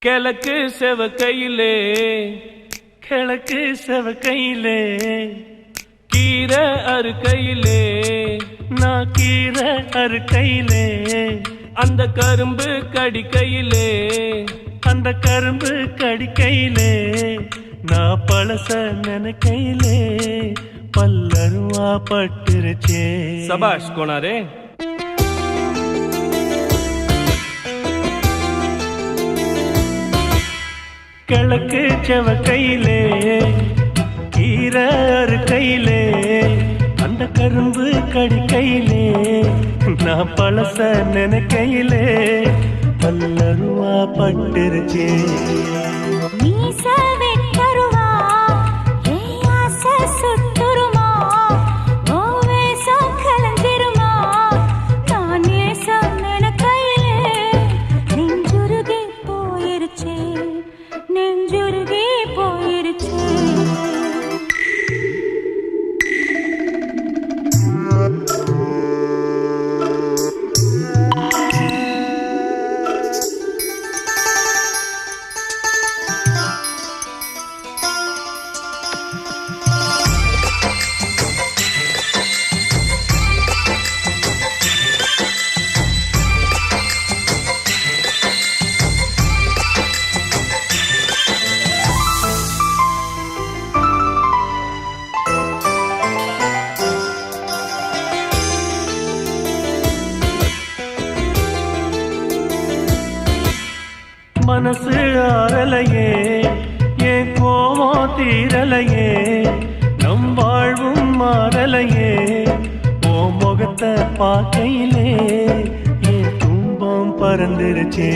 கிழக்கு செவக்கையிலே கிழக்கு செவக்கையிலே கீரை அறுக்கையிலே நான் கீரை அறுக்கையிலே அந்த கரும்பு கடிக்கையிலே அந்த கரும்பு கடிக்கையிலே நான் பழச நினைக்கையிலே பல்லருவா பட்டுருச்சே. சபாஷ் கோனாரே. கிழக்கு செவக்கையிலே கீரை அறுக்கையிலே அந்த கரும்பு கடிக்கையிலே நான் பழச நினைக்கையிலே பல்லருவா பட்டுருச்சே. மனசு ஆறலையே என் கோவம் தீரலையே நம் வாழ்வும் மாறலையே ஓ முகத்தை பார்க்கையிலே என் துன்பம் பறந்துருச்சே.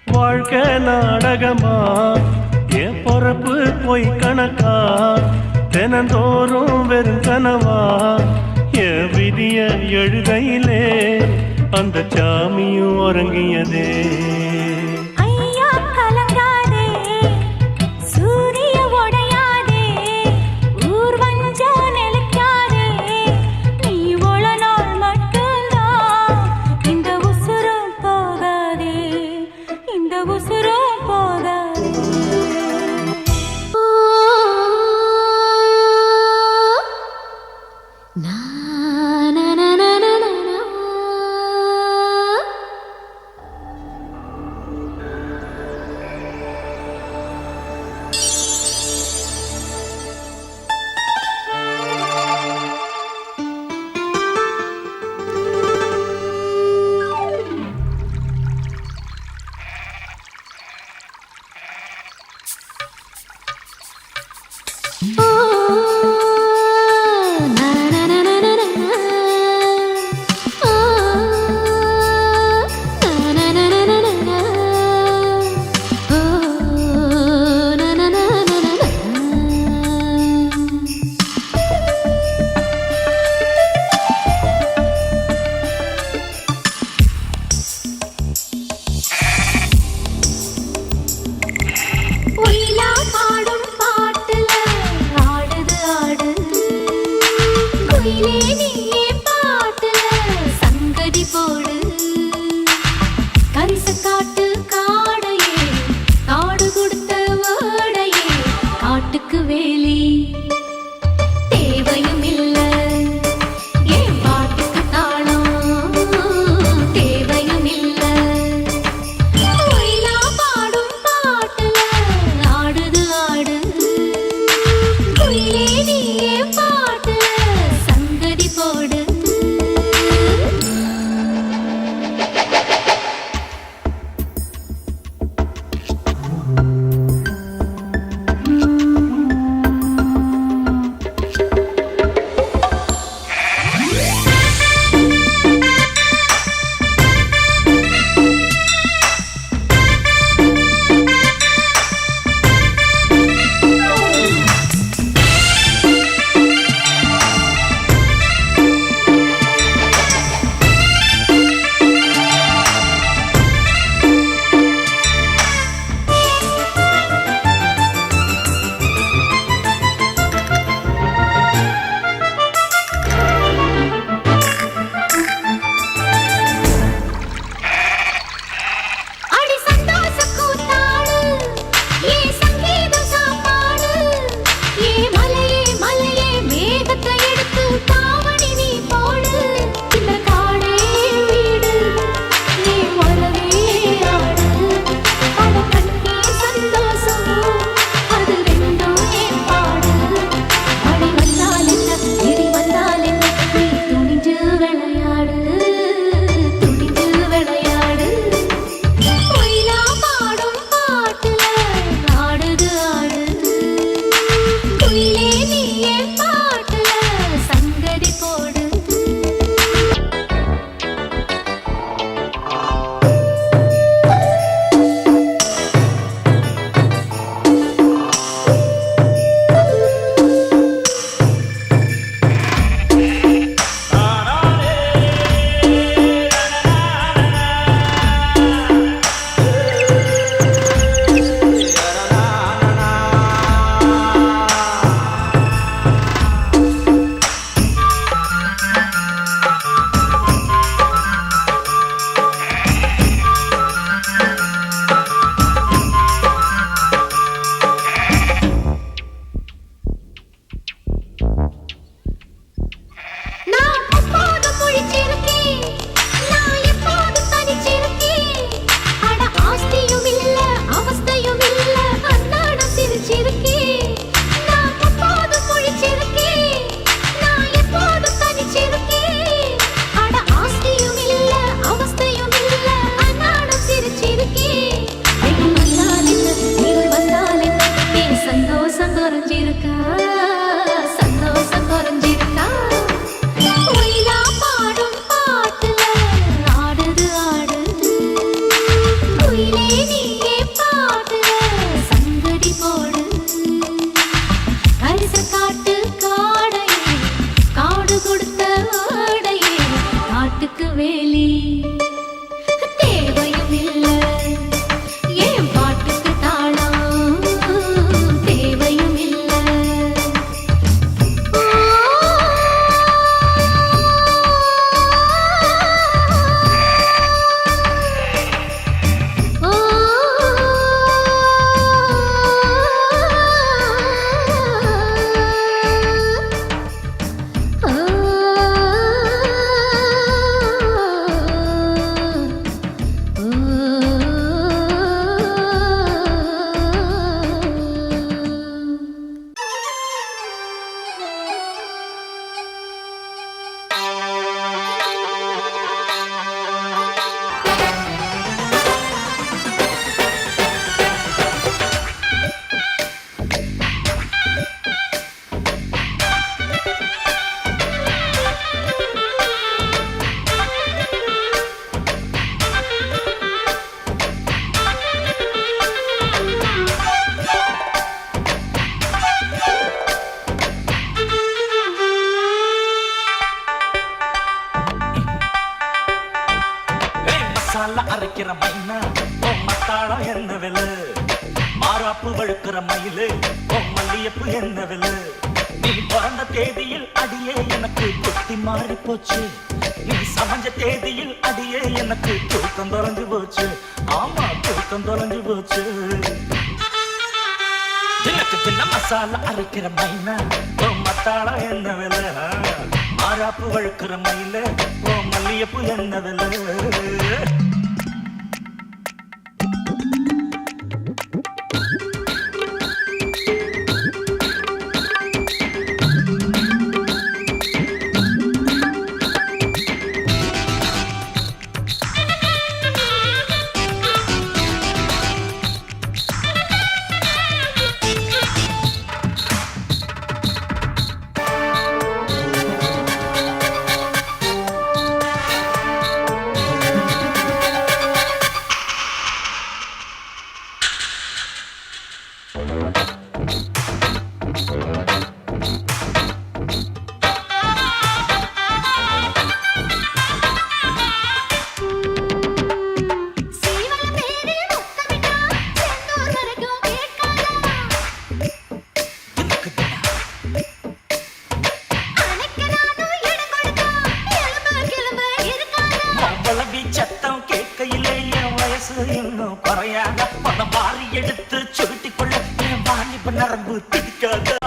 வாழ்க்கை நாடகமா என் பொறப்பு பொய் கணக்கா தினந்தோறும் வெறும் கனவா என் விதிய எழுதையிலே அந்த சாமியும் உறங்கியதே. பாடும் பாட்டுல ஆட குறைஞ்சிருக்கா சந்தோஷம் குறைஞ்சிருக்கா ஒயிலா பாடும் பாட்டுல ஆடுது ஆடுது ஒயிலே நீயே பாட்டுல சங்கடி போடு அரிச காட்டு காடையே காடு கொடுத்த ஆடையே காட்டுக்கு வேலி தேவையும் இல்லை ஏன் பாட்டுக்கு தாளம் தேவையும் இல்லை ஓ மசாலா அரைக்கிற மைனா மத்தாளம் என்ன விலை மாறாப்பு வழுக்கிற மயிலு மல்லியப்பு என்ன விலை நீ பிறந்த தேதியில் அடியே எனக்கு புத்தி மாறி போச்சு நீ சமைஞ்ச தேதியில் அடியே எனக்கு தூக்கம் தொலைஞ்சு போச்சு ஆமா தூக்கம் தொலைஞ்சு போச்சு தினக்கு தின்ன மசாலா அரைக்கிற மைனா மத்தாளம் என்ன விலை மாறாப்பு வழுக்கிற மயிலு மல்லியப்பு என்ன விலை சத்தம் கேட்கையிலே என் வயசு இன்னும் குறையாத பணம் வாரி எடுத்து சுருட்டி கொள்ள என் வாலிப நரம்பு பிடிக்காதா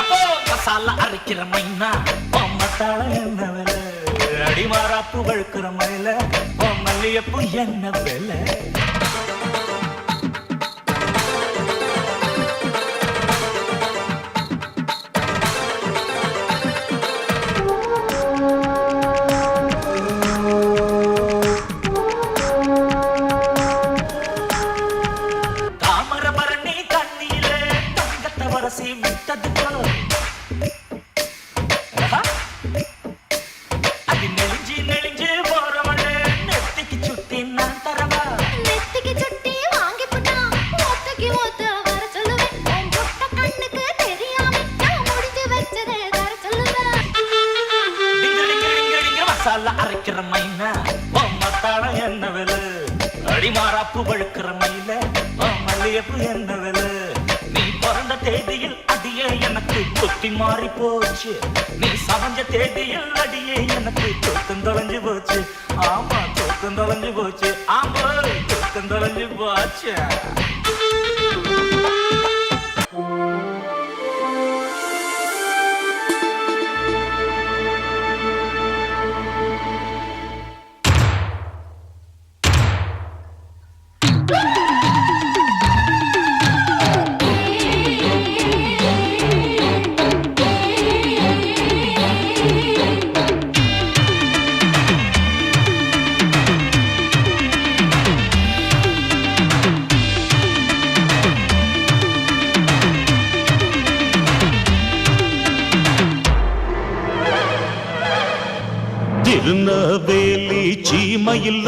எப்போ மசாலா அரைக்கிற மைனா மத்தாளம் என்ன விலை அடிமாறாப்பு வழுக்கிற மயில மல்லியப்பு என்ன விலை அது நெளிஞ்சு நெளிஞ்சு போறவளே நெத்திக்கு சுத்தி நான் தரவா நெத்திக்கு சுத்தி வாங்கி போட்டா ஒத்தக்கு ஒத்த வர சொல்லுவேன் பொட்ட கண்ணுக்கு தெரியாம நான் முடிஞ்சு வச்சதே தர சொல்லுவேன் டிங்க மசாலா அரைக்கிற மைனா மத்தாளம் என்ன விலை அடிமாறாப்பு வழுக்கிற மயில மல்லியப்பு என்ன விலை நீ பிறந்த தேதியில் அடியே எனக்கு புத்தி மாறி போச்சு நீ சமைஞ்ச தேதியில் அடியே எனக்கு தூக்கம் தொலைஞ்சு போச்சு ஆமா தூக்கம் தொலைஞ்சு போச்சு ஆமா தூக்கம் தொலைஞ்சு போச்சு திருநவேலி சீமையில்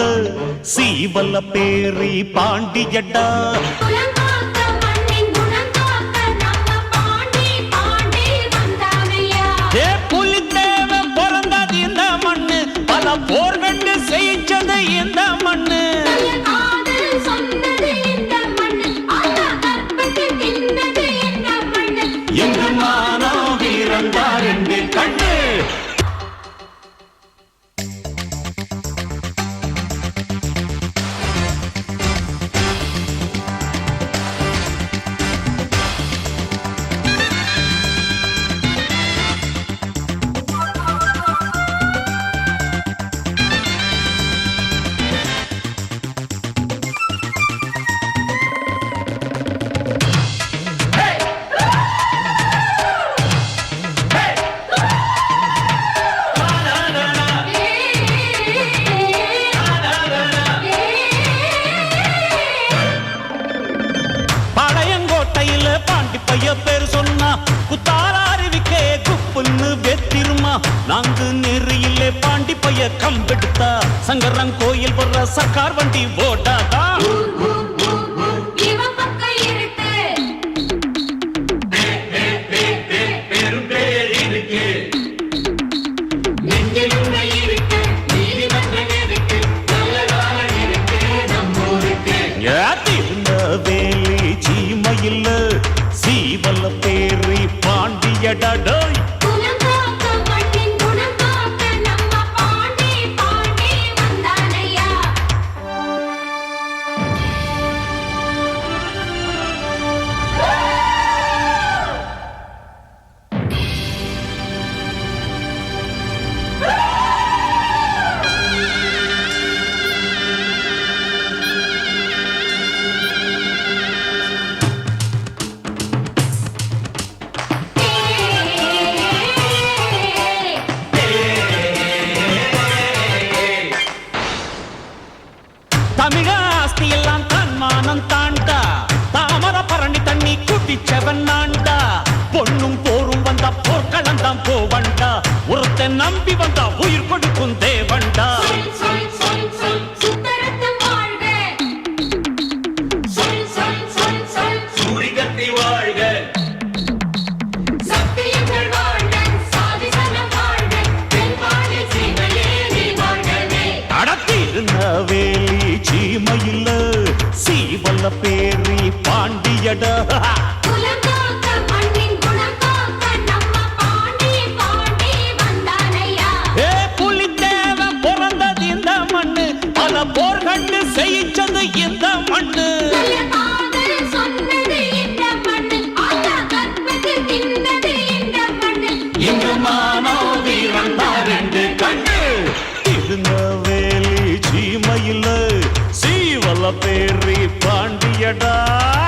சீவல்ல பேரி பாண்டியடா குலங்காக்க மண்ணின் குணங்காக்க நம்ம பாண்டி பாண்டி வந்தானையா. ஏ புலித்தேவன் பிறந்தது இந்த மண்ணு பல போர் கண்டு செய்ச்சது இந்த மண்ணு நல்ல காதல் சொன்னது இந்த மண்ணு ஆனா கற்பத்தை தின்னது இந்த மண்ணு. எங்கு மானோ வீரந்தார் என்று கண்ணு பழையங்கோட்டையில பாண்டி பைய பேர் சொன்னா குத்தாராருவிக்கே குப்புன்னு வெத்திருமா நாங்கு நெறியிலே பாண்டி பைய கம்பெடுத்தா சங்கரன் கோயில் வர்ற சர்க்கார் வண்டி ஓட்டாதா இவன் பக்கம் இருக்கு நெஞ்சில் உண்மை இருக்கு நீதிமன்றம் இருக்கு நல்ல காலம் இருக்கு நம்மூருக்கு. திருநவேலி சீமையில் சீவல்ல பேரி பாண்டியடா டோய் குலங்காக்க மண்ணின் குணங்காக்க நம்ம பாண்டி பாண்டி வந்தானையா. தமிழ ஆஸ்தி எல்லாம் தன்மானம் தாண்டா தாமர பரணி தண்ணி குட்டிச்சவன் நாண்டா பொண்ணும் போரும் வந்தா போர்க்களந்தான் போவண்டா ஒருத்தன் நம்பி வந்தா உயிர் கொடுக்கும் தேவண்டா சொல் சொல் சொல் சொல் சுத்தரத்தம் வாழ்க. சொல் சொல் சொல் சொல் சூரிகத்தி வாழ்க சத்தியங்கள் வாழ்க. சாதிசனம் வாழ்க. தென்பாண்டி சீமையே நீ வாழ்கவே. அடத்திருநவேலி சீமையில் சீவல்ல பேரி பாண்டியடா குலங்காக்க மண்ணின் குணங்காக்க நம்ம பாண்டி பாண்டி வந்தானையா. ஏ புலித்தேவன் பிறந்தது இந்த மண்ணு பல போர் கண்டு செய்ச்சது இந்த மண்ணு நல்ல காதல் சொன்னது இந்த மண்ணு ஆனா கற்பத்தை தின்னது இந்த மண்ணு. இங்கு மானோ வீரந்தார் என்று கண்டு திருநவேலி சீமையில் சீவல்ல பேரி பாண்டியடா